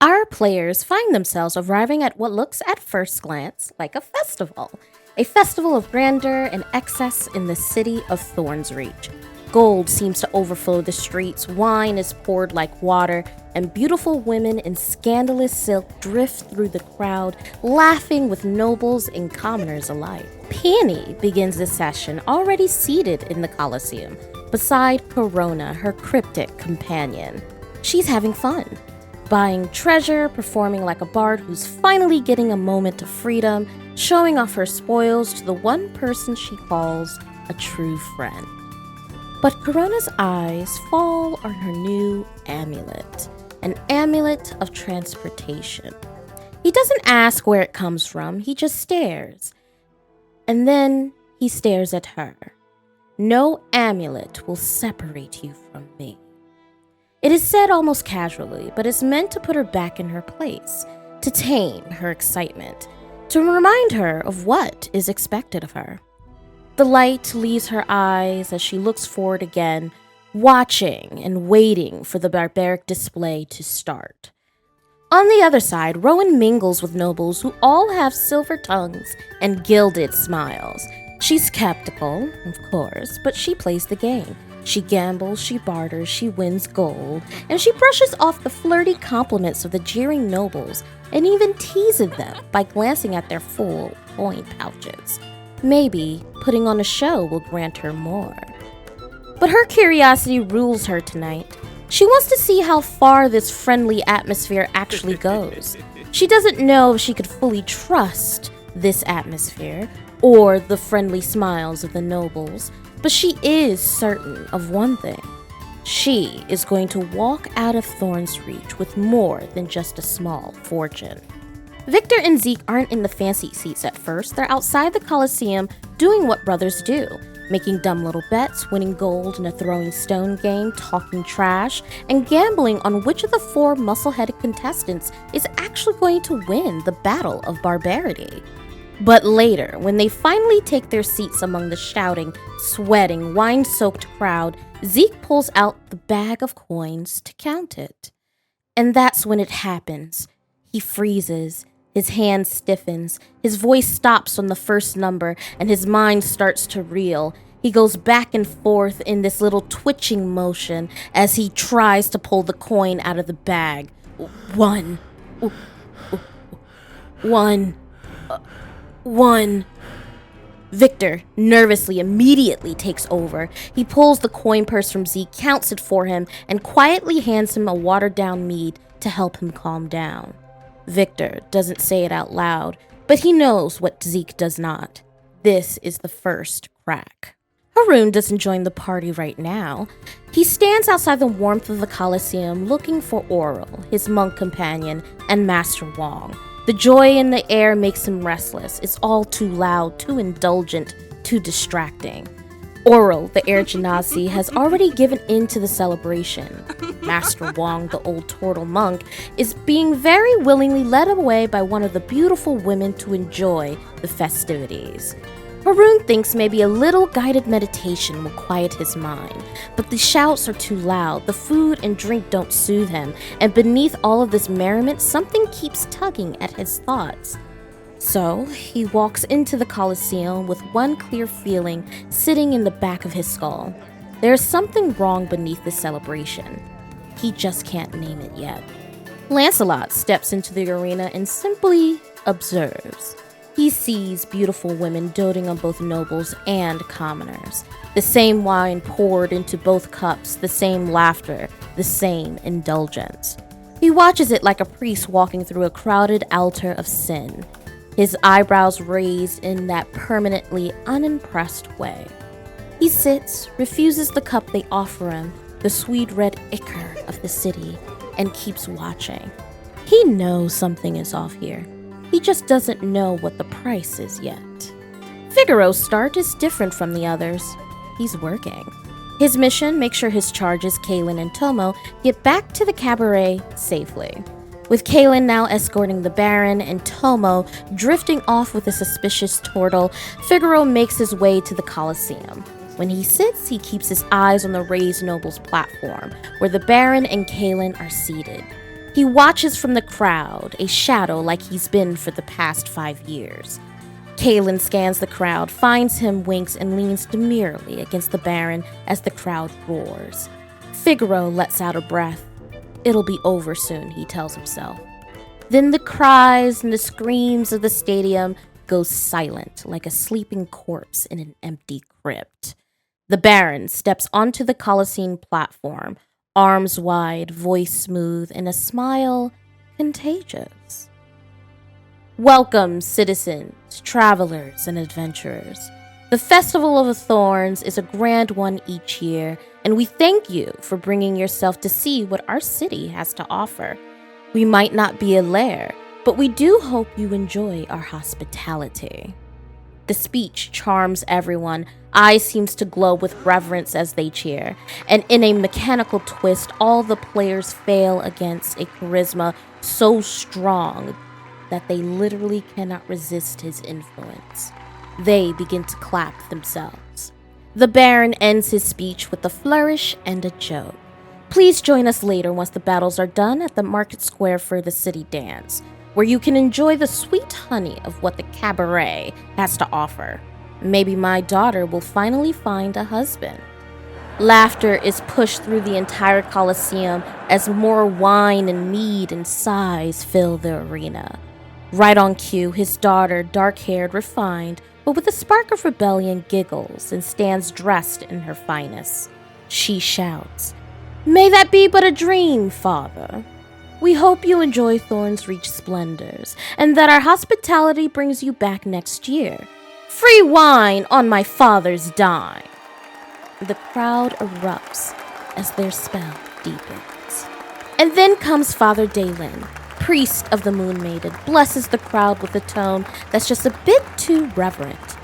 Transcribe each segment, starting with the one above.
Our players find themselves arriving at what looks at first glance like a festival of grandeur and excess in the city of Thorn's Reach. Gold seems to overflow the streets, wine is poured like water, and beautiful women in scandalous silk drift through the crowd, laughing with nobles and commoners alike. Peony begins the session already seated in the Colosseum, beside Corona, her cryptic companion. She's having fun, buying treasure, performing like a bard who's finally getting a moment of freedom, showing off her spoils to the one person she calls a true friend. But Corona's eyes fall on her new amulet, an amulet of transportation. He doesn't ask where it comes from, he just stares. And then he stares at her. No amulet will separate you from me. It is said almost casually, but it's meant to put her back in her place, to tame her excitement, to remind her of what is expected of her. The light leaves her eyes as she looks forward again, watching and waiting for the barbaric display to start. On the other side, Rowan mingles with nobles who all have silver tongues and gilded smiles. She's skeptical, of course, but she plays the game. She gambles, she barters, she wins gold, and she brushes off the flirty compliments of the jeering nobles and even teases them by glancing at their full coin pouches. Maybe putting on a show will grant her more. But her curiosity rules her tonight. She wants to see how far this friendly atmosphere actually goes. She doesn't know if she could fully trust this atmosphere or the friendly smiles of the nobles, but she is certain of one thing. She is going to walk out of Thorn's Reach with more than just a small fortune. Viktor and Zeke aren't in the fancy seats at first. They're outside the Colosseum doing what brothers do, making dumb little bets, winning gold in a throwing stone game, talking trash, and gambling on which of the four muscle-headed contestants is actually going to win the Battle of Barbarity. But later, when they finally take their seats among the shouting, sweating, wine-soaked crowd, Zeke pulls out the bag of coins to count it. And that's when it happens. He freezes, his hand stiffens, his voice stops on the first number, and his mind starts to reel. He goes back and forth in this little twitching motion as he tries to pull the coin out of the bag. One. Viktor, nervously, immediately takes over. He pulls the coin purse from Zeke, counts it for him, and quietly hands him a watered-down mead to help him calm down. Viktor doesn't say it out loud, but he knows what Zeke does not. This is the first crack. Har'un doesn't join the party right now. He stands outside the warmth of the Colosseum looking for Oral, his monk companion, and Master Wong. The joy in the air makes him restless. It's all too loud, too indulgent, too distracting. Oral, the air genasi, has already given in to the celebration. Master Wong, the old turtle monk, is being very willingly led away by one of the beautiful women to enjoy the festivities. Har'un thinks maybe a little guided meditation will quiet his mind, but the shouts are too loud, the food and drink don't soothe him, and beneath all of this merriment, something keeps tugging at his thoughts. So, he walks into the Colosseum with one clear feeling sitting in the back of his skull. There's something wrong beneath the celebration. He just can't name it yet. Lancelot steps into the arena and simply observes. He sees beautiful women doting on both nobles and commoners. The same wine poured into both cups, the same laughter, the same indulgence. He watches it like a priest walking through a crowded altar of sin, his eyebrows raised in that permanently unimpressed way. He sits, refuses the cup they offer him, the sweet red ichor of the city, and keeps watching. He knows something is off here. He just doesn't know what the price is yet. Figguero's start is different from the others. He's working. His mission, make sure his charges, Kaylin and Tomo, get back to the cabaret safely. With Kaylin now escorting the Baron and Tomo drifting off with a suspicious turtle, Figguero makes his way to the Colosseum. When he sits, he keeps his eyes on the raised nobles platform, where the Baron and Kaylin are seated. He watches from the crowd, a shadow like he's been for the past 5 years. Kalen scans the crowd, finds him, winks, and leans demurely against the Baron as the crowd roars. Figguero lets out a breath. It'll be over soon, he tells himself. Then the cries and the screams of the stadium go silent like a sleeping corpse in an empty crypt. The Baron steps onto the Colosseum platform, arms wide, voice smooth, and a smile contagious. Welcome, citizens, travelers, and adventurers. The Festival of the Thorns is a grand one each year, and we thank you for bringing yourself to see what our city has to offer. We might not be a lair, but we do hope you enjoy our hospitality. The speech charms everyone. Eyes seems to glow with reverence as they cheer, and in a mechanical twist, all the players fail against a charisma so strong that they literally cannot resist his influence. They begin to clap themselves. The Baron ends his speech with a flourish and a joke. Please join us later once the battles are done at the market square for the city dance, where you can enjoy the sweet honey of what the cabaret has to offer. Maybe my daughter will finally find a husband. Laughter is pushed through the entire Colosseum as more wine and mead and sighs fill the arena. Right on cue, his daughter, dark-haired, refined, but with a spark of rebellion, giggles and stands dressed in her finest. She shouts, "May that be but a dream, father. We hope you enjoy Thorns Reach splendors, and that our hospitality brings you back next year. Free wine on my father's dime." The crowd erupts as their spell deepens. And then comes Father Dalen, priest of the Moon Maiden, blesses the crowd with a tone that's just a bit too reverent.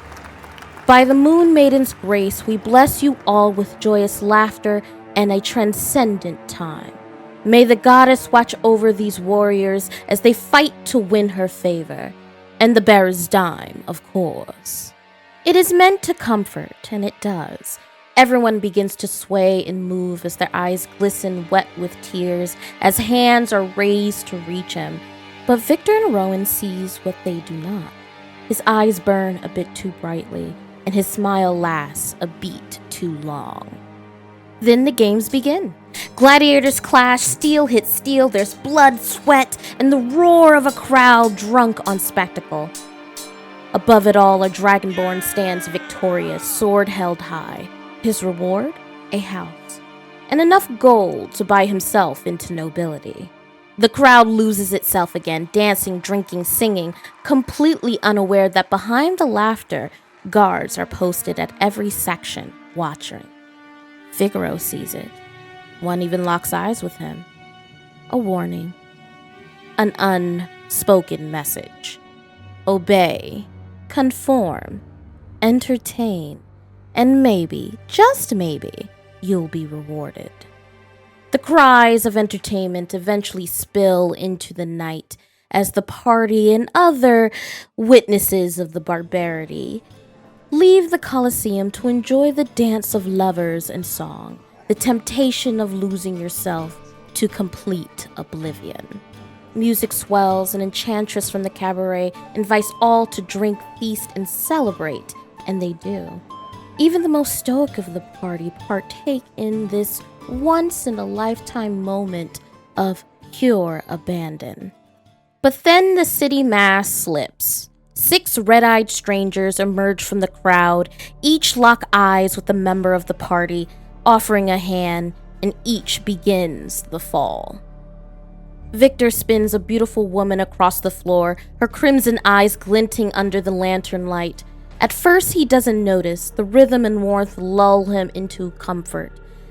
By the Moon Maiden's grace, we bless you all with joyous laughter and a transcendent time. May the goddess watch over these warriors as they fight to win her favor. And the bearer's dime, of course. It is meant to comfort, and it does. Everyone begins to sway and move as their eyes glisten wet with tears as hands are raised to reach him. But Viktor and Rowan sees what they do not. His eyes burn a bit too brightly, and his smile lasts a beat too long. Then the games begin. Gladiators clash, steel hits steel, there's blood, sweat, and the roar of a crowd drunk on spectacle. Above it all, a dragonborn stands victorious, sword held high. His reward? A house. And enough gold to buy himself into nobility. The crowd loses itself again, dancing, drinking, singing, completely unaware that behind the laughter, guards are posted at every section, watching. Figguero sees it. One even locks eyes with him. A warning. An unspoken message. Obey. Conform. Entertain. And maybe, just maybe, you'll be rewarded. The cries of entertainment eventually spill into the night as the party and other witnesses of the barbarity leave the Colosseum to enjoy the dance of lovers and song, the temptation of losing yourself to complete oblivion. Music swells, an enchantress from the cabaret invites all to drink, feast, and celebrate, and they do. Even the most stoic of the party partake in this once-in-a-lifetime moment of pure abandon. But then the city mass slips. 6 red-eyed strangers emerge from the crowd, each lock eyes with a member of the party, offering a hand, and each begins the fall. Viktor spins a beautiful woman across the floor, her crimson eyes glinting under the lantern light. At first, he doesn't notice. The rhythm and warmth lull him into comfort.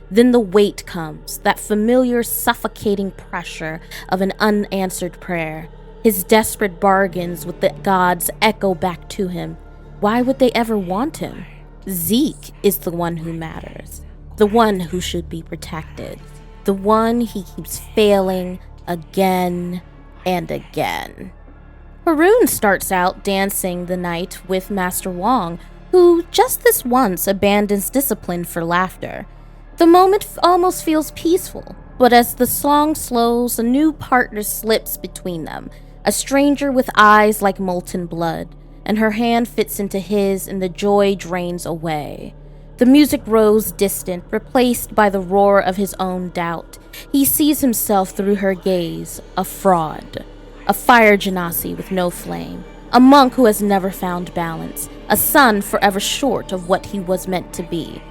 Then the weight comes, that familiar suffocating pressure of an unanswered prayer. His desperate bargains with the gods echo back to him. Why would they ever want him? Zeke is the one who matters, the one who should be protected, the one he keeps failing again and again. Har'un starts out dancing the night with Master Wong, who just this once abandons discipline for laughter. The moment almost feels peaceful. But as the song slows, a new partner slips between them, a stranger with eyes like molten blood, and her hand fits into his and the joy drains away. The music grows distant, replaced by the roar of his own doubt. He sees himself through her gaze, a fraud, a fire genasi with no flame, a monk who has never found balance, a son forever short of what he was meant to be.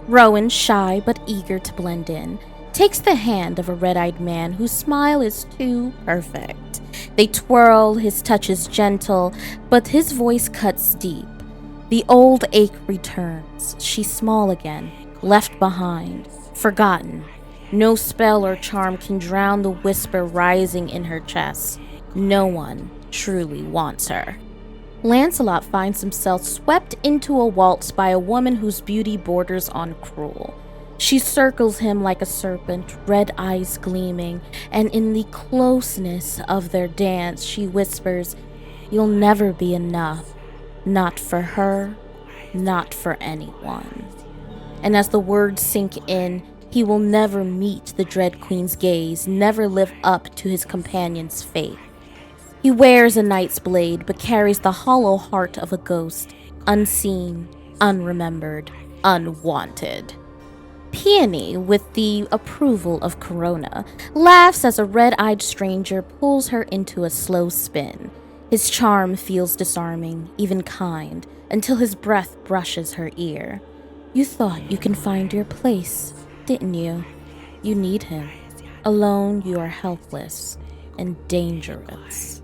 Rowan, shy but eager to blend in, takes the hand of a red-eyed man whose smile is too perfect. They twirl, his touch is gentle, but his voice cuts deep. The old ache returns. She's small again, left behind, forgotten. No spell or charm can drown the whisper rising in her chest. No one truly wants her. Lancelot finds himself swept into a waltz by a woman whose beauty borders on cruel. She circles him like a serpent, red eyes gleaming, and in the closeness of their dance, she whispers, "You'll never be enough. Not for her, not for anyone." And as the words sink in, he will never meet the Dread Queen's gaze, never live up to his companion's faith. He wears a knight's blade, but carries the hollow heart of a ghost, unseen, unremembered, unwanted. Peony, with the approval of Corona, laughs as a red-eyed stranger pulls her into a slow spin. His charm feels disarming, even kind, until his breath brushes her ear. "You thought you can find your place, didn't you? You need him. Alone, you are helpless and dangerous."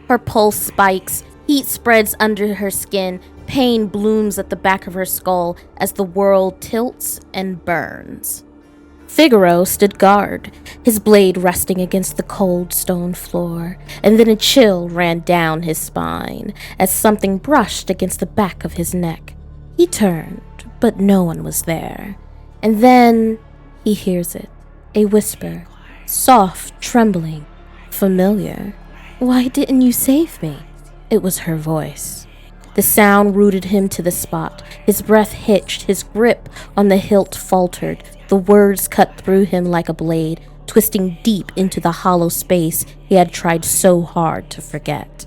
Her pulse spikes, heat spreads under her skin, pain blooms at the back of her skull as the world tilts and burns. Figguero stood guard, his blade resting against the cold stone floor, and then a chill ran down his spine as something brushed against the back of his neck. He turned, but no one was there. And then he hears it, a whisper, soft, trembling, familiar. "Why didn't you save me?" It was her voice. The sound rooted him to the spot. His breath hitched, his grip on the hilt faltered. The words cut through him like a blade, twisting deep into the hollow space he had tried so hard to forget.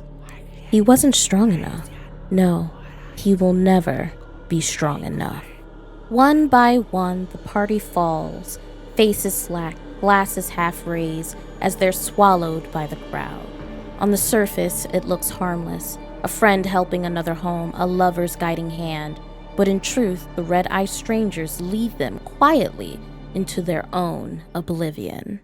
He wasn't strong enough. No, he will never be strong enough. One by one, the party falls, faces slack, glasses half raised as they're swallowed by the crowd. On the surface, it looks harmless, a friend helping another home, a lover's guiding hand, but in truth, the red-eyed strangers lead them quietly into their own oblivion.